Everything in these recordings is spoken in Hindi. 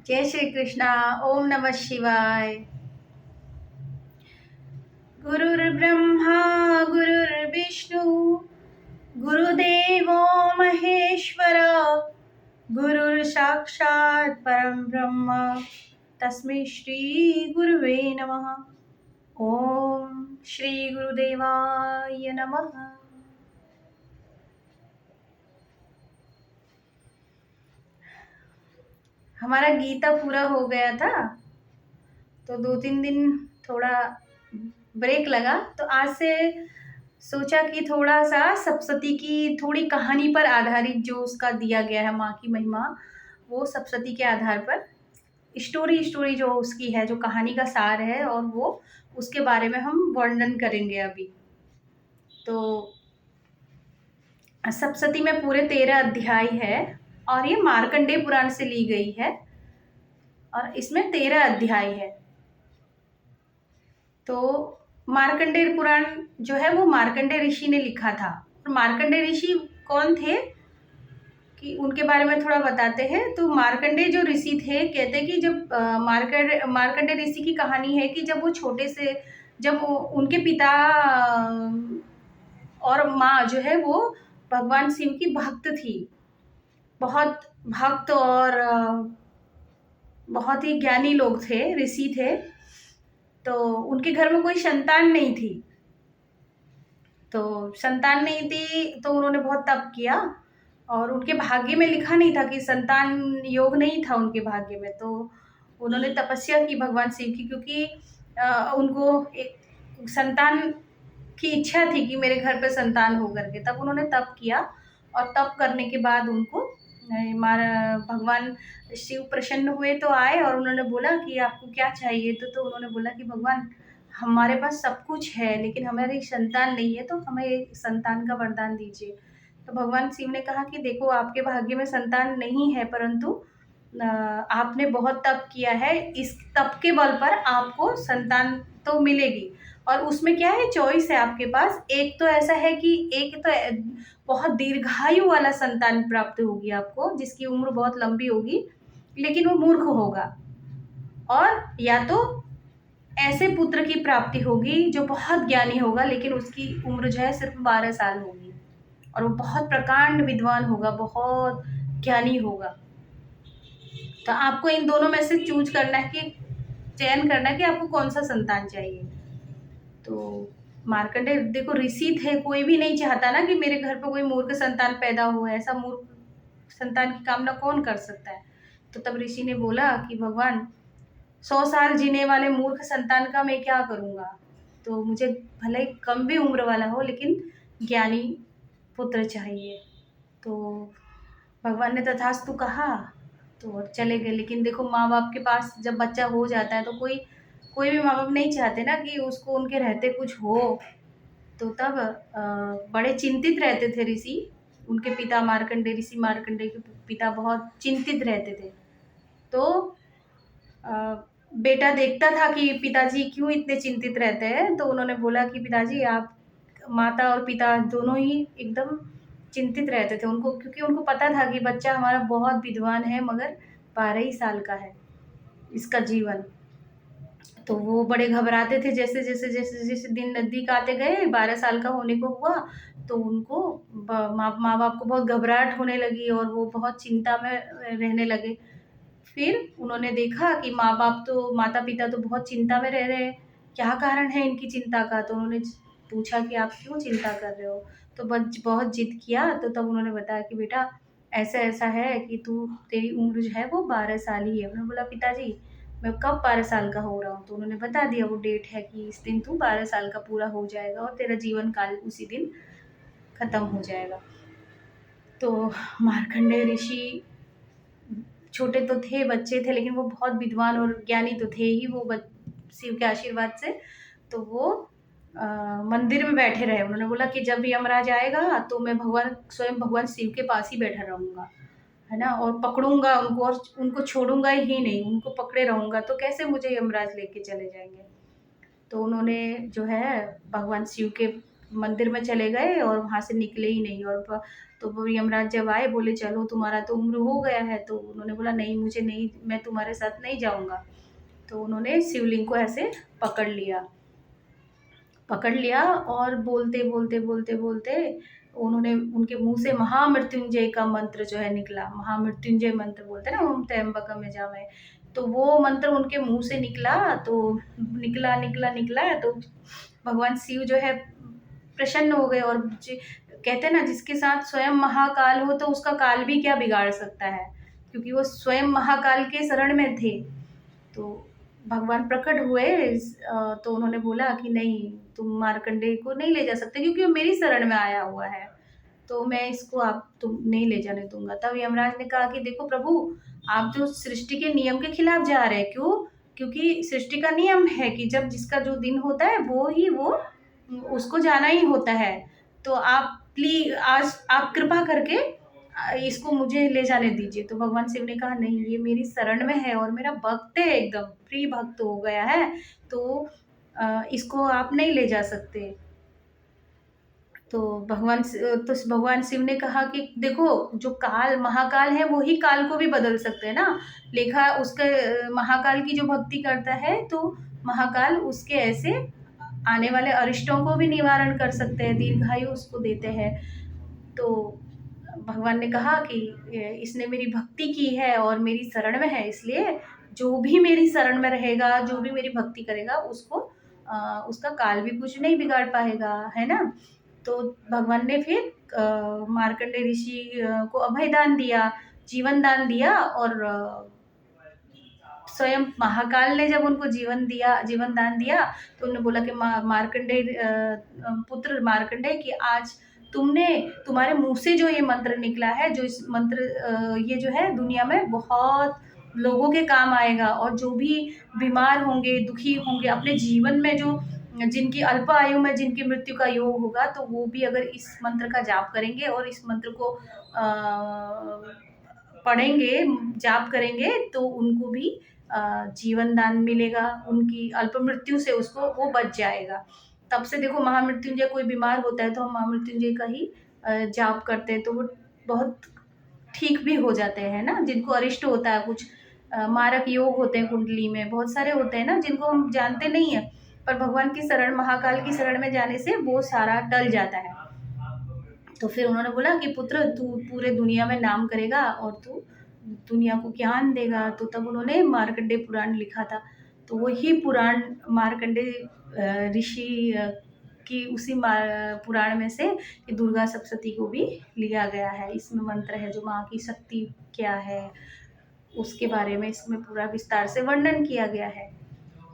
जय श्री कृष्णा। ओम नमः शिवाय। गुरुर्ब्रह्मा गुरुर्विष्णु गुरुदेवो महेश्वर गुरुर्साक्षात् परं ब्रह्म तस्मै श्री गुरुवे नमः। ओम श्री गुरुदेवाय नमः। हमारा गीता पूरा हो गया था तो 2-3 दिन थोड़ा ब्रेक लगा, तो आज से सोचा कि थोड़ा सा सप्तशती की थोड़ी कहानी पर आधारित जो उसका दिया गया है माँ की महिमा, वो सप्तशती के आधार पर स्टोरी जो उसकी है, जो कहानी का सार है, और वो उसके बारे में हम वर्णन करेंगे अभी। तो सप्तशती में पूरे 13 अध्याय है और ये मार्कंडेय पुराण से ली गई है और इसमें 13 अध्याय है। तो मार्कंडेय पुराण जो है वो मार्कंडेय ऋषि ने लिखा था। और मार्कंडेय ऋषि कौन थे कि उनके बारे में थोड़ा बताते हैं। तो मार्कंडेय जो ऋषि थे, कहते हैं कि जब मार्कंडेय ऋषि की कहानी है कि जब वो छोटे से, जब उनके पिता और माँ जो है वो भगवान शिव की भक्त थी, बहुत भक्त और बहुत ही ज्ञानी लोग थे, ऋषि थे। तो उनके घर में कोई संतान नहीं थी, तो संतान नहीं थी तो उन्होंने बहुत तप किया और उनके भाग्य में लिखा नहीं था कि संतान योग नहीं था उनके भाग्य में। तो उन्होंने तपस्या की भगवान शिव की, क्योंकि उनको एक संतान की इच्छा थी कि मेरे घर पे संतान हो करके। तब उन्होंने तप किया और तप करने के बाद उनको भगवान शिव प्रसन्न हुए, तो आए और उन्होंने बोला कि आपको क्या चाहिए। तो उन्होंने बोला कि भगवान हमारे पास सब कुछ है लेकिन हमारी संतान नहीं है, तो हमें संतान का वरदान दीजिए। तो भगवान शिव ने कहा कि देखो, आपके भाग्य में संतान नहीं है, परंतु आपने बहुत तप किया है, इस तप के बल पर आपको संतान तो मिलेगी। और उसमें क्या है, चॉइस है आपके पास। एक तो ऐसा है कि एक तो बहुत दीर्घायु वाला संतान प्राप्त होगी आपको, जिसकी उम्र बहुत लंबी होगी लेकिन वो मूर्ख होगा, और या तो ऐसे पुत्र की प्राप्ति होगी जो बहुत ज्ञानी होगा लेकिन उसकी उम्र जो है सिर्फ 12 साल होगी और वो बहुत प्रकांड विद्वान होगा, बहुत ज्ञानी होगा। तो आपको इन दोनों में से चूज करना है कि चयन करना है कि आपको कौन सा संतान चाहिए। तो मार्कंडेय देखो ऋषि थे, कोई भी नहीं चाहता ना कि मेरे घर पर कोई मूर्ख संतान पैदा हो। ऐसा मूर्ख संतान की कामना कौन कर सकता है। तो तब ऋषि ने बोला कि भगवान, 100 साल जीने वाले मूर्ख संतान का मैं क्या करूँगा, तो मुझे भले ही कम भी उम्र वाला हो लेकिन ज्ञानी पुत्र चाहिए। तो भगवान ने तथास्तु कहा तो चले गए। लेकिन देखो, माँ बाप के पास जब बच्चा हो जाता है तो कोई भी माँ बाप नहीं चाहते ना कि उसको उनके रहते कुछ हो। तो तब बड़े चिंतित रहते थे ऋषि, उनके पिता मार्कंडेय, ऋषि मार्कंडेय के पिता बहुत चिंतित रहते थे। तो बेटा देखता था कि पिताजी क्यों इतने चिंतित रहते हैं, तो उन्होंने बोला कि पिताजी, आप, माता और पिता दोनों ही एकदम चिंतित रहते थे उनको, क्योंकि उनको पता था कि बच्चा हमारा बहुत विद्वान है मगर 12 ही साल का है इसका जीवन। तो वो बड़े घबराते थे। जैसे जैसे जैसे जैसे दिन नज़दीक आते गए, 12 साल का होने को हुआ, तो उनको माँ बाप को बहुत घबराहट होने लगी और वो बहुत चिंता में रहने लगे। फिर उन्होंने देखा कि माँ बाप तो, माता पिता तो बहुत चिंता में रह रहे हैं, क्या कारण है इनकी चिंता का। तो उन्होंने पूछा कि आप क्यों चिंता कर रहे हो। तो बहुत जिद किया। तो तब उन्होंने बताया कि बेटा, ऐसा ऐसा है कि तेरी उम्र जो है वो 12 साल ही है। उन्होंने बोला पिताजी, मैं कब 12 साल का हो रहा हूँ। तो उन्होंने बता दिया वो डेट है कि इस दिन तू 12 साल का पूरा हो जाएगा और तेरा जीवन काल उसी दिन खत्म हो जाएगा। तो मार्कंडेय ऋषि छोटे तो थे, बच्चे थे, लेकिन वो बहुत विद्वान और ज्ञानी तो थे ही वो, शिव के आशीर्वाद से। तो वो मंदिर में बैठे रहे। उन्होंने बोला कि जब यमराज आएगा तो मैं स्वयं भगवान शिव के पास ही बैठा रहूँगा, है ना, और पकड़ूंगा उनको और उनको छोड़ूंगा ही नहीं, उनको पकड़े रहूँगा, तो कैसे मुझे यमराज लेके चले जाएंगे। तो उन्होंने जो है भगवान शिव के मंदिर में चले गए और वहाँ से निकले ही नहीं। और तो वो यमराज जब आए बोले चलो तुम्हारा तो उम्र हो गया है, तो उन्होंने बोला नहीं मुझे नहीं, मैं तुम्हारे साथ नहीं जाऊँगा। तो उन्होंने शिवलिंग को ऐसे पकड़ लिया पकड़ लिया और बोलते बोलते बोलते बोलते उन्होंने, उनके मुंह से महामृत्युंजय का मंत्र जो है निकला। महामृत्युंजय मंत्र बोलते हैं ना, ओम त्र्यंबकम यजामहे, तो वो मंत्र उनके मुंह से निकला। तो निकला निकला निकला तो भगवान शिव जो है प्रसन्न हो गए। और कहते हैं ना जिसके साथ स्वयं महाकाल हो तो उसका काल भी क्या बिगाड़ सकता है, क्योंकि वो स्वयं महाकाल के शरण में थे। तो भगवान प्रकट हुए तो उन्होंने बोला कि नहीं तुम मार्कंडेय को नहीं ले जा सकते, क्योंकि वो मेरी शरण में आया हुआ है, तो मैं इसको आप तुम नहीं ले जाने दूंगा। तब यमराज ने कहा कि देखो प्रभु, आप जो सृष्टि के नियम के खिलाफ जा रहे हैं। क्यों? क्योंकि सृष्टि का नियम है कि जब जिसका जो दिन होता है वो उसको जाना ही होता है। तो आप प्लीज आज आप कृपा करके इसको मुझे ले जाने दीजिए। तो भगवान शिव ने कहा नहीं, ये मेरी शरण में है और मेरा भक्त है, एकदम प्रिय भक्त हो गया है, तो इसको आप नहीं ले जा सकते। तो भगवान शिव ने कहा कि देखो जो काल महाकाल है वो ही काल को भी बदल सकते हैं ना। लेखा उसके महाकाल की जो भक्ति करता है तो महाकाल उसके ऐसे आने वाले अरिष्टों को भी निवारण कर सकते हैं, दीर्घायु उसको देते हैं। तो भगवान ने कहा कि इसने मेरी भक्ति की है और मेरी शरण में है, इसलिए जो भी मेरी शरण में रहेगा, जो भी मेरी भक्ति करेगा उसको उसका काल भी कुछ नहीं बिगाड़ पाएगा, है ना। तो भगवान ने फिर मार्कंडेय ऋषि को अभय दान दिया, जीवन दान दिया। और स्वयं महाकाल ने जब उनको जीवन दान दिया तो उन्होंने बोला कि मार्कंडेय पुत्र मार्कंडेय कि आज तुम्हारे मुंह से जो ये मंत्र निकला है, जो इस मंत्र ये जो है दुनिया में बहुत लोगों के काम आएगा। और जो भी बीमार होंगे, दुखी होंगे अपने जीवन में, जो जिनकी अल्प आयु में जिनकी मृत्यु का योग होगा, तो वो भी अगर इस मंत्र का जाप करेंगे और इस मंत्र को पढ़ेंगे, जाप करेंगे, तो उनको भी जीवन दान मिलेगा, उनकी अल्प मृत्यु से उसको वो बच जाएगा। तब से देखो महामृत्युंजय, कोई बीमार होता है तो हम महामृत्युंजय का ही जाप करते हैं, तो वो बहुत ठीक भी हो जाते हैं ना। जिनको अरिष्ट होता है, कुछ मारक योग होते हैं कुंडली में, बहुत सारे होते हैं ना जिनको हम जानते नहीं है, पर भगवान की शरण, महाकाल की शरण में जाने से वो सारा टल जाता है। तो फिर उन्होंने बोला कि पुत्र तू पूरे दुनिया में नाम करेगा और तू दुनिया को ज्ञान देगा। तो तब उन्होंने मार्कंडेय पुराण लिखा था। तो वही पुराण मार्कंडेय ऋषि की उसी पुराण में से कि दुर्गा सप्तशती को भी लिया गया है। इसमें मंत्र है जो माँ की शक्ति क्या है उसके बारे में इसमें पूरा विस्तार से वर्णन किया गया है।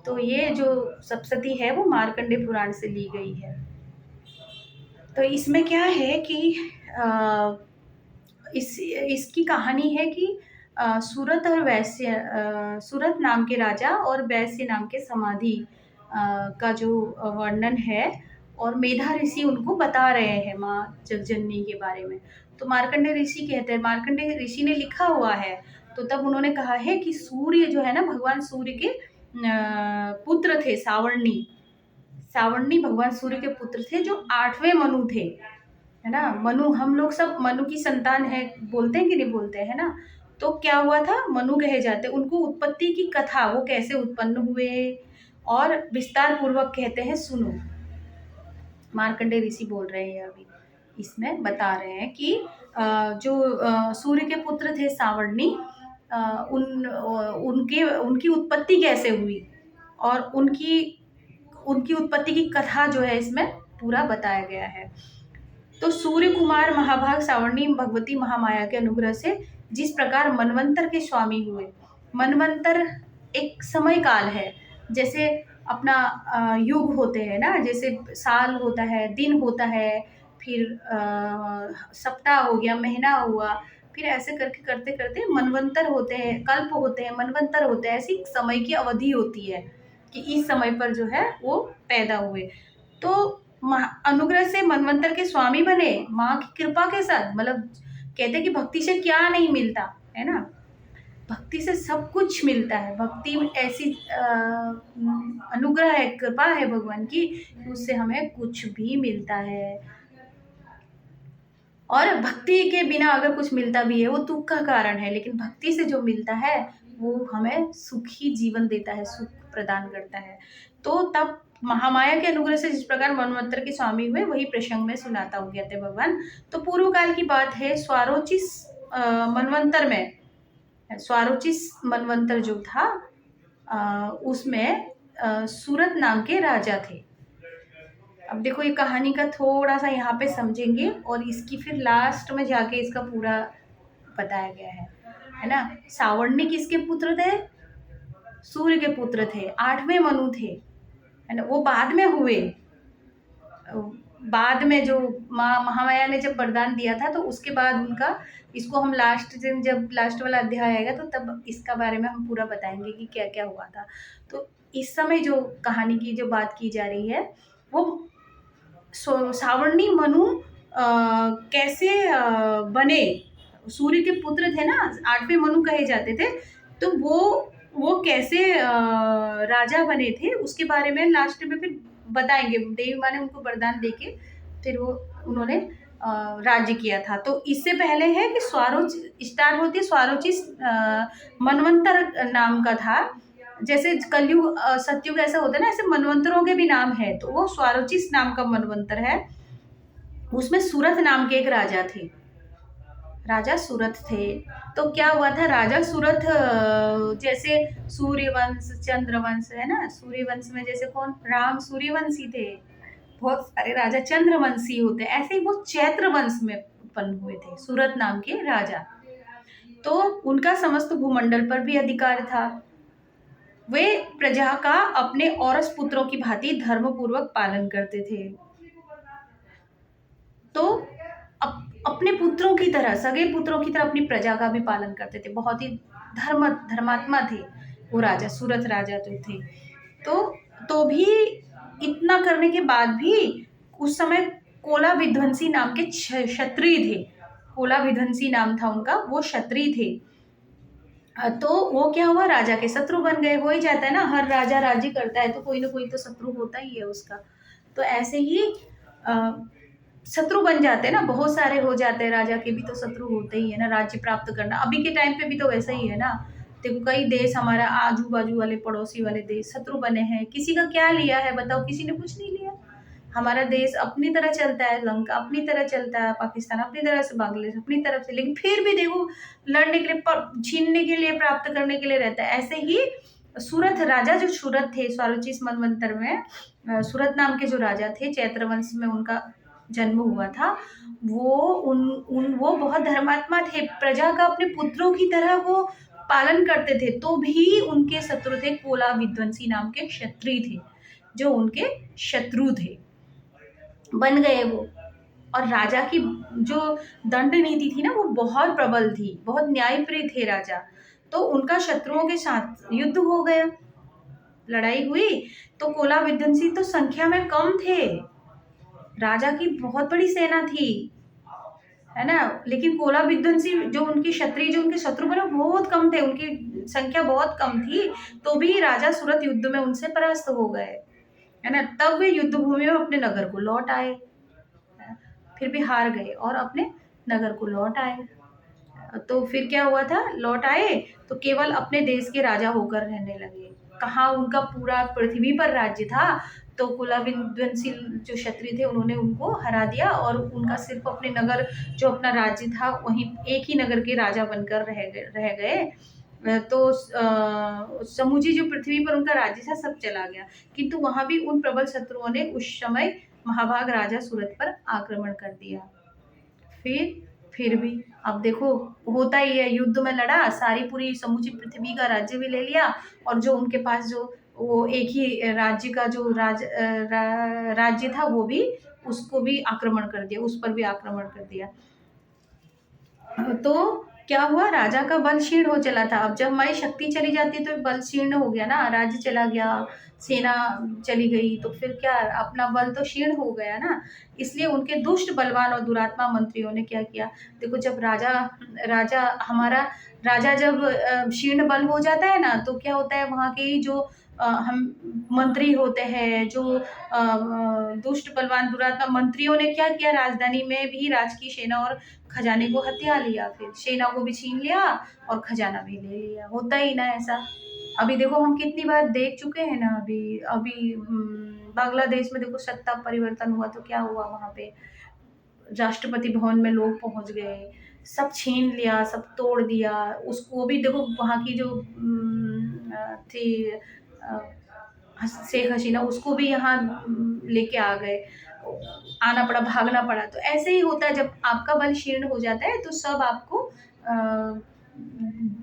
तो ये जो सप्तशती है वो मार्कंडेय पुराण से ली गई है। तो इसमें क्या है कि इसकी कहानी है कि सूरत और वैश्य, सूरत नाम के राजा और वैश्य नाम के समाधि का जो वर्णन है, और मेधा ऋषि उनको बता रहे हैं माँ जगजननी के बारे में। तो मार्कंडेय ऋषि कहते हैं, मार्कंडेय ऋषि ने लिखा हुआ है। तो तब उन्होंने कहा है कि सूर्य जो है ना, भगवान सूर्य के पुत्र थे, सावर्णी भगवान सूर्य के पुत्र थे, जो 8वें मनु थे, है ना। मनु, हम लोग सब मनु की संतान है बोलते हैं कि नहीं बोलते हैं ना। तो क्या हुआ था, मनु कहे जाते, उनको उत्पत्ति की कथा, वो कैसे उत्पन्न हुए और विस्तार पूर्वक कहते हैं, सुनो। मार्कंडेय ऋषि बोल रहे हैं, अभी इसमें बता रहे हैं कि जो सूर्य के पुत्र थे सावर्णी, उनकी उत्पत्ति कैसे हुई, और उनकी उत्पत्ति की कथा जो है इसमें पूरा बताया गया है। तो सूर्य कुमार महाभाग सावर्णी भगवती महामाया के अनुग्रह से जिस प्रकार मनवंतर के स्वामी हुए। मनवंतर एक समय काल है, जैसे अपना युग होते हैं ना, जैसे साल होता है, दिन होता है, फिर सप्ताह हो गया, महीना हुआ, फिर ऐसे करके करते करते मनवंतर होते हैं, कल्प होते हैं, मनवंतर होते हैं। ऐसी समय की अवधि होती है कि इस समय पर जो है वो पैदा हुए। तो अनुग्रह से मनवंतर के स्वामी बने माँ की कृपा के साथ। मतलब कहते कि भक्ति से क्या नहीं मिलता, है ना। भक्ति भक्ति से सब कुछ मिलता है। भक्ति में ऐसी अनुग्रह है, कृपा है भगवान की, उससे हमें कुछ भी मिलता है। और भक्ति के बिना अगर कुछ मिलता भी है वो दुख का कारण है, लेकिन भक्ति से जो मिलता है वो हमें सुखी जीवन देता है, सुख प्रदान करता है। तो तब महामाया के अनुग्रह से जिस प्रकार मनवंतर के स्वामी हुए, वही प्रसंग में सुनाता हो गया थे भगवान। तो पूर्व काल की बात है, स्वारोचिस मनवंतर में, स्वारोचिस मनवंतर जो था उसमें सूरत नाम के राजा थे। अब देखो ये कहानी का थोड़ा सा यहाँ पे समझेंगे और इसकी फिर लास्ट में जाके इसका पूरा बताया गया है ना। सावर्णी किसके पुत्र थे? सूर्य के पुत्र थे, 8वें मनु थे, है ना। वो बाद में हुए, बाद में जो माँ महामाया ने जब वरदान दिया था तो उसके बाद उनका, इसको हम लास्ट दिन जब लास्ट वाला अध्याय आएगा तो तब इसका बारे में हम पूरा बताएंगे कि क्या क्या हुआ था। तो इस समय जो कहानी की जो बात की जा रही है वो सावर्णी मनु कैसे बने, सूर्य के पुत्र थे ना, 8वें मनु कहे जाते थे। तो वो कैसे राजा बने थे उसके बारे में लास्ट में फिर बताएंगे। देवी माँ ने उनको वरदान देके फिर वो उन्होंने राज्य किया था। तो इससे पहले है कि स्वारोच स्टार्ट होती है, स्वारोचिस मनवंतर नाम का था। जैसे कलयुग सतयुग ऐसा होता है ना, ऐसे मनवंतरों के भी नाम है। तो वो स्वारोचिस नाम का मनवंतर है, उसमें सूरत नाम के एक राजा थे, राजा सूरत थे। तो क्या हुआ था, राजा सूरत जैसे सूर्यवंश चंद्रवंश है ना, सूर्यवंश में जैसे कौन, राम सूर्यवंशी थे, बहुत सारे राजा चंद्रवंशी होते, ऐसे ही वो चैत्र वंश में उत्पन्न हुए थे सूरत नाम के राजा। तो उनका समस्त भूमंडल पर भी अधिकार था। वे प्रजा का अपने औरस पुत्रों की भांति धर्म पूर्वक पालन करते थे। तो अपने पुत्रों की तरह, सगे पुत्रों की तरह अपनी प्रजा का भी पालन करते थे। बहुत ही धर्मात्मा थे वो राजा, सूरत राजा जो थे। तो भी इतना करने के बाद भी उस समय कोला विध्वंसी नाम के क्षत्रिय थे, कोला विध्वंसी नाम था उनका, वो क्षत्रिय थे। तो वो क्या हुआ, राजा के शत्रु बन गए। हो ही जाता है ना, हर राजा राज्य करता है तो कोई ना कोई तो शत्रु होता ही है उसका। तो ऐसे ही शत्रु बन जाते हैं ना, बहुत सारे हो जाते हैं, राजा के भी तो शत्रु होते ही है ना, राज्य प्राप्त करना। अभी के टाइम पे भी तो वैसा ही है ना। देखो कई देश हमारा आजू बाजू वाले पड़ोसी वाले देश शत्रु बने हैं। किसी का क्या लिया है बताओ, किसी ने कुछ नहीं लिया। हमारा देश अपनी तरह चलता है, लंका अपनी तरह चलता है, पाकिस्तान अपनी तरह से, बांग्लादेश अपनी तरफ से, लेकिन फिर भी देखो लड़ने के लिए, छीनने के लिए, प्राप्त करने के लिए रहता है। ऐसे ही सूरत राजा जो सूरत थे, स्वारोचिस मनवंतर में सूरत नाम के जो राजा थे, चैत्र वंश में उनका जन्म हुआ था। वो बहुत धर्मात्मा थे, प्रजा का अपने पुत्रों की तरह वो पालन करते थे। तो भी उनके शत्रु थे, कोला विध्वंसी नाम के क्षत्रिय थे जो उनके शत्रु थे, बन गए वो। और राजा की जो दंड नीति थी ना वो बहुत प्रबल थी, बहुत न्यायप्रिय थे राजा। तो उनका शत्रुओं के साथ युद्ध हो गया, लड़ाई हुई। तो कोला विध्वंसी तो संख्या में कम थे, राजा की बहुत बड़ी सेना थी, है ना, लेकिन कोला विध्वंसी जो उनके क्षत्रिय, जो उनके शत्रु बने, बहुत कम थे, उनकी संख्या बहुत कम थी। तो भी राजा सूरत युद्ध में उनसे परास्त हो गए, है ना। तब वे युद्ध भूमि में अपने नगर को लौट आए, फिर भी हार गए और अपने नगर को लौट आए। तो फिर क्या हुआ था, लौट आए तो केवल अपने देश के राजा होकर रहने लगे। कहाँ उनका पूरा पृथ्वी पर राज्य था। तो कुला विध्वंसी जो क्षत्रिय थे उन्होंने उनको हरा दिया और उनका सिर्फ अपने नगर, जो अपना राज्य था, वहीं एक ही नगर के राजा बनकर रह गए। तो समूची जो पृथ्वी पर उनका राज्य था सब चला गया। किंतु वहां भी उन प्रबल शत्रुओं ने उस समय महाभाग राजा सूरत पर आक्रमण कर दिया। फिर भी अब देखो होता ही है, युद्ध में लड़ा, सारी पूरी समूची पृथ्वी का राज्य भी ले लिया, और जो उनके पास जो वो एक ही राज्य का जो राज्य था वो भी, उसको भी आक्रमण कर दिया, उस पर भी आक्रमण कर दिया। तो क्या हुआ, राजा का बल क्षीण हो चला था। अब जब हमारी शक्ति चली जाती तो बल क्षीण हो गया ना, राज्य चला गया, सेना चली गई, तो फिर क्या, अपना बल तो क्षीण हो गया ना। इसलिए उनके दुष्ट बलवान और दुरात्मा मंत्रियों ने क्या किया, देखो जब राजा हमारा राजा जब शीर्ण बल हो जाता है ना, तो क्या होता है, वहाँ के जो हम मंत्री होते हैं, जो दुष्ट बलवान दुरात्मा मंत्रियों ने क्या किया, राजधानी में भी राज की सेना और खजाने को हथिया लिया, फिर सेना को भी छीन लिया और खजाना भी ले लिया। होता ही ना ऐसा। अभी देखो हम कितनी बार देख चुके हैं ना, अभी अभी बांग्लादेश में देखो सत्ता परिवर्तन हुआ तो क्या हुआ, वहाँ पे राष्ट्रपति भवन में लोग पहुंच गए, सब छीन लिया, सब तोड़ दिया। उसको भी देखो, वहाँ की जो थी शेख हसीना, उसको भी यहाँ लेके आ गए, आना पड़ा, भागना पड़ा। तो ऐसे ही होता है, जब आपका बल क्षीण हो जाता है तो सब आपको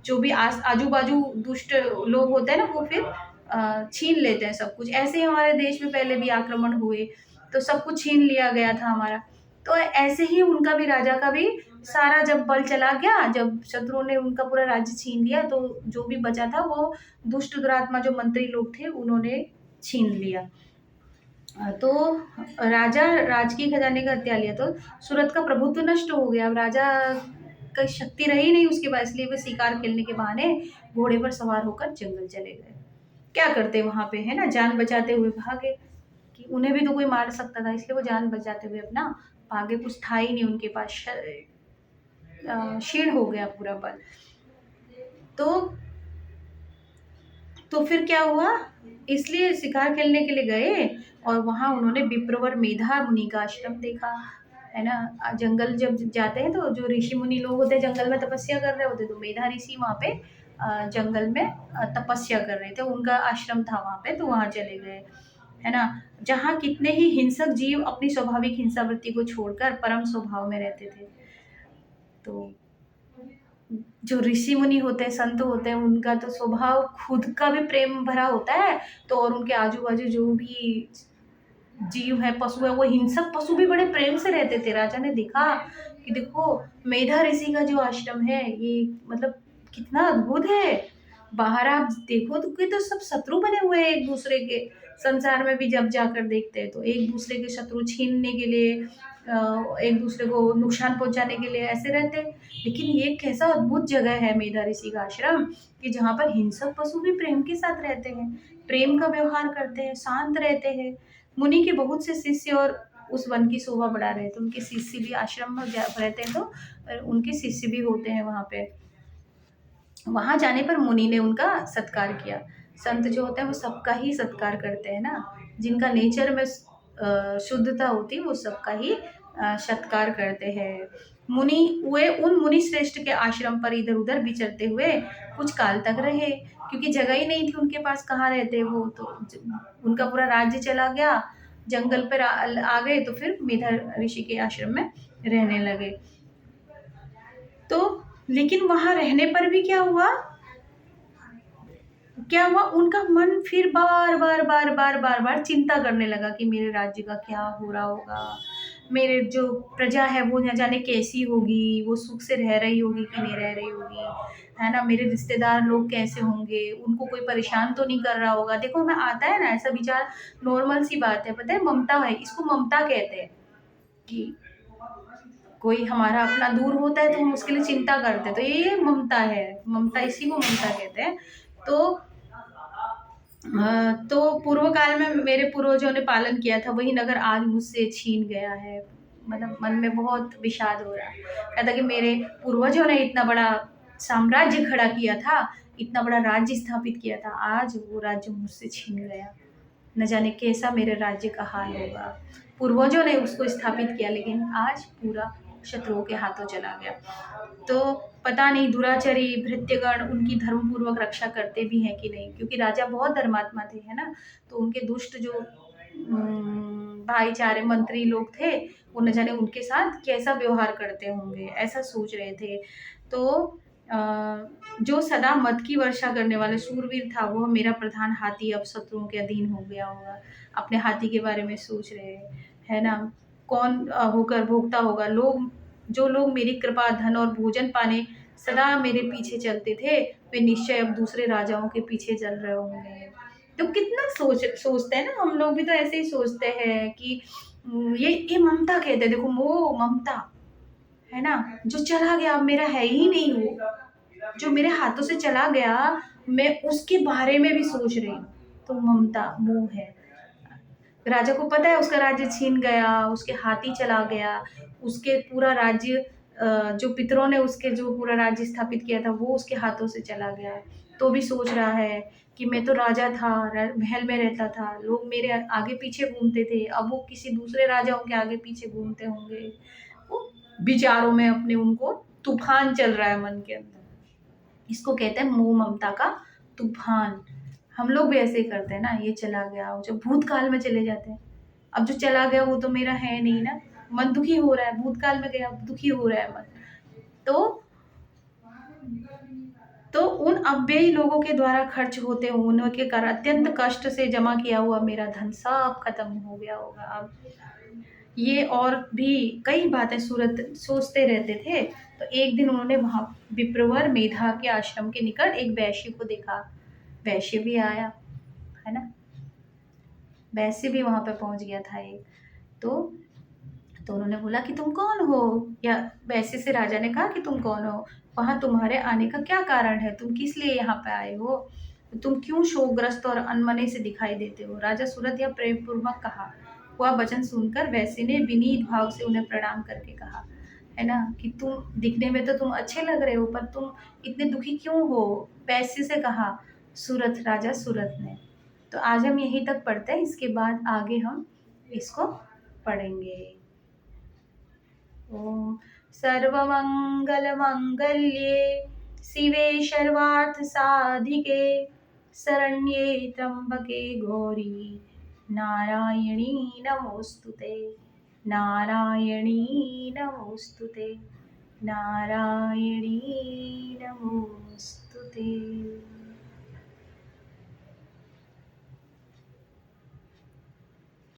जो भी आजू बाजू दुष्ट लोग होते हैं ना, वो फिर छीन लेते हैं सब कुछ। ऐसे ही हमारे देश में पहले भी आक्रमण हुए तो सब कुछ छीन लिया गया था हमारा। तो ऐसे ही उनका भी, राजा का भी सारा जब बल चला गया, जब शत्रुओं ने उनका पूरा राज्य छीन लिया, तो जो भी बचा था वो दुष्ट दुरात्मा जो मंत्री लोग थे उन्होंने छीन लिया। तो राजा राज की खजाने का हत्या लिया, तो सूरत का प्रभुत्व नष्ट हो गया। अब राजा का शक्ति रही नहीं उसके बाद, इसलिए वे शिकार खेलने के बहाने घोड़े पर सवार होकर जंगल चले गए। क्या करते वहां पे, है ना, जान बचाते हुए भागे, कि उन्हें भी तो कोई मार सकता था, इसलिए वो जान बचाते हुए अपना भागे। कुछ था ही नहीं उनके पास, क्षीण हो गया पूरा बल। तो फिर क्या हुआ, इसलिए शिकार खेलने के लिए गए और वहां उन्होंने विप्रवर मेधा मुनि का आश्रम देखा, है ना। जंगल जब जाते हैं तो जो ऋषि मुनि लोग होते हैं जंगल में तपस्या कर रहे होते, तो मेधा ऋषि वहां पे जंगल में तपस्या कर रहे थे, उनका आश्रम था वहां पे, तो वहां चले गए, है ना। जहाँ कितने ही हिंसक जीव अपनी स्वाभाविक हिंसावृत्ति को छोड़कर परम स्वभाव में रहते थे। तो जो ऋषि मुनि होते हैं, संत होते हैं, उनका तो स्वभाव खुद का भी प्रेम भरा होता है, तो और उनके आजू बाजू जो भी जीव है, पशु है, वो हिंसक पशु भी बड़े प्रेम से रहते थे। राजा ने देखा कि देखो मेधा ऋषि का जो आश्रम है, ये मतलब कितना अद्भुत है। बाहर आप देखो तो कि तो सब शत्रु बने हुए हैं एक दूसरे के। संसार में भी जब जाकर देखते हैं तो एक दूसरे के शत्रु छीनने के लिए, एक दूसरे को नुकसान पहुंचाने के लिए ऐसे रहते हैं। लेकिन ये कैसा अद्भुत जगह है मेधा ऋषि का आश्रम, कि जहाँ पर हिंसक पशु भी प्रेम के साथ रहते हैं, प्रेम का व्यवहार करते हैं, शांत रहते हैं। मुनि के बहुत से शिष्य और उस वन की शोभा बढ़ा रहे थे, उनके शिष्य भी आश्रम में रहते हैं, तो उनके शिष्य भी होते हैं वहाँ पे। वहां जाने पर मुनि ने उनका सत्कार किया। संत जो होते हैं वो सबका ही सत्कार करते हैं ना, जिनका नेचर में शुद्धता होती है वो सबका ही सत्कार करते हैं। मुनि वे उन मुनि श्रेष्ठ के आश्रम पर इधर उधर विचरते हुए कुछ काल तक रहे, क्योंकि जगह ही नहीं थी उनके पास, कहाँ रहते वो, तो उनका पूरा राज्य चला गया, जंगल पर आ गए, तो फिर मेधा ऋषि के आश्रम में रहने लगे। तो लेकिन वहां रहने पर भी क्या हुआ, उनका मन फिर बार बार बार बार बार बार चिंता करने लगा कि मेरे राज्य का क्या हो रहा होगा, मेरे जो प्रजा है वो न जाने कैसी होगी, वो सुख से रह रही होगी कि नहीं रह रही होगी, है ना। मेरे रिश्तेदार लोग कैसे होंगे, उनको कोई परेशान तो नहीं कर रहा होगा। देखो हमें आता है ना ऐसा विचार, नॉर्मल सी बात है, पता है, ममता है, इसको ममता कहते हैं, कि कोई हमारा अपना दूर होता है तो हम उसके लिए चिंता करते हैं, तो ये ममता है, ममता, इसी को ममता कहते हैं। तो तो पूर्व काल में मेरे पूर्वजों ने पालन किया था वही नगर आज मुझसे छीन गया है। मतलब मन में बहुत विषाद हो रहा है, कहता कि मेरे पूर्वजों ने इतना बड़ा साम्राज्य खड़ा किया था, इतना बड़ा राज्य स्थापित किया था, आज वो राज्य मुझसे छीन गया। न जाने कैसा मेरे राज्य का हाल होगा। पूर्वजों ने उसको स्थापित किया, लेकिन आज पूरा शत्रुओं के हाथों चला गया। तो पता नहीं दुराचारी भृत्यगण उनकी धर्मपूर्वक रक्षा करते भी हैं कि नहीं, क्योंकि राजा बहुत धर्मात्मा थे, है ना। तो उनके दुष्ट जो भाईचारे मंत्री लोग थे, वो न जाने उनके साथ कैसा व्यवहार करते होंगे, ऐसा सोच रहे थे। तो जो सदा मद की वर्षा करने वाले शूरवीर था, वो मेरा प्रधान हाथी अब शत्रुओं के अधीन हो गया होगा। अपने हाथी के बारे में सोच रहे हैं, है ना। कौन होकर भोगता होगा, जो लोग मेरी कृपा, धन और भोजन पाने सदा मेरे पीछे चलते थे, वे निश्चय अब दूसरे राजाओं के पीछे चल रहे होंगे। तो कितना सोचते हैं ना, हम लोग भी तो ऐसे ही सोचते हैं कि ये ममता कहते हैं, देखो वो ममता, है ना, जो चला गया, अब मेरा है ही नहीं वो, जो मेरे हाथों से चला गया, मैं उसके बारे में भी सोच रही हूँ। तो ममता मोह है। राजा को पता है उसका राज्य छीन गया, उसके हाथी चला गया, उसके पूरा राज्य जो पितरों ने उसके जो पूरा राज्य स्थापित किया था वो उसके हाथों से चला गया है। तो भी सोच रहा है कि मैं तो राजा था, महल में रहता था, लोग मेरे आगे पीछे घूमते थे, अब वो किसी दूसरे राजाओं के आगे पीछे घूमते होंगे। वो विचारों में अपने उनको तूफान चल रहा है मन के अंदर। इसको कहते हैं मोह ममता का तूफान। हम लोग भी ऐसे ही करते हैं ना, ये चला गया, वो जो भूतकाल में चले जाते हैं। अब जो चला गया वो तो मेरा है नहीं ना, मन दुखी हो रहा है, भूतकाल में गया दुखी हो रहा है मन। तो तो उन अव्ययी लोगों के द्वारा खर्च होते होने के कारण अत्यंत कष्ट से जमा किया हुआ मेरा धन सब खत्म हो गया होगा अब। ये और भी कई बातें सूरत सोचते रहते थे। तो एक दिन उन्होंने वहां विप्रवर मेधा के आश्रम के निकट एक वैश्य को देखा। वैश्य भी आया, है ना, वैश्य भी वहां पे पहुंच गया था एक। तो उन्होंने बोला कि तुम कौन हो, या वैसे से राजा ने कहा कि तुम कौन हो, वहां तुम्हारे आने का क्या कारण है, तुम किस लिए यहाँ पे आए हो, तुम क्यों शोकग्रस्त और अनमने से दिखाई देते हो। राजा सूरत यह प्रेम पूर्वक कहा हुआ वचन सुनकर वैसे ने विनीत भाव से उन्हें प्रणाम करके कहा, है ना, कि तुम दिखने में तो तुम अच्छे लग रहे हो, पर तुम इतने दुखी क्यों हो, वैसे से कहा सूरत, राजा सूरत ने। तो आज हम यहीं तक पढ़ते हैं, इसके बाद आगे हम इसको पढ़ेंगे। ओम सर्वमंगलमांगल्ये शिवे सर्वार्थसाधिके शरण्ये त्र्यंबके गौरी नारायणी नमोस्तुते, नारायणी नमोस्तुते, नारायणी नमोस्तुते।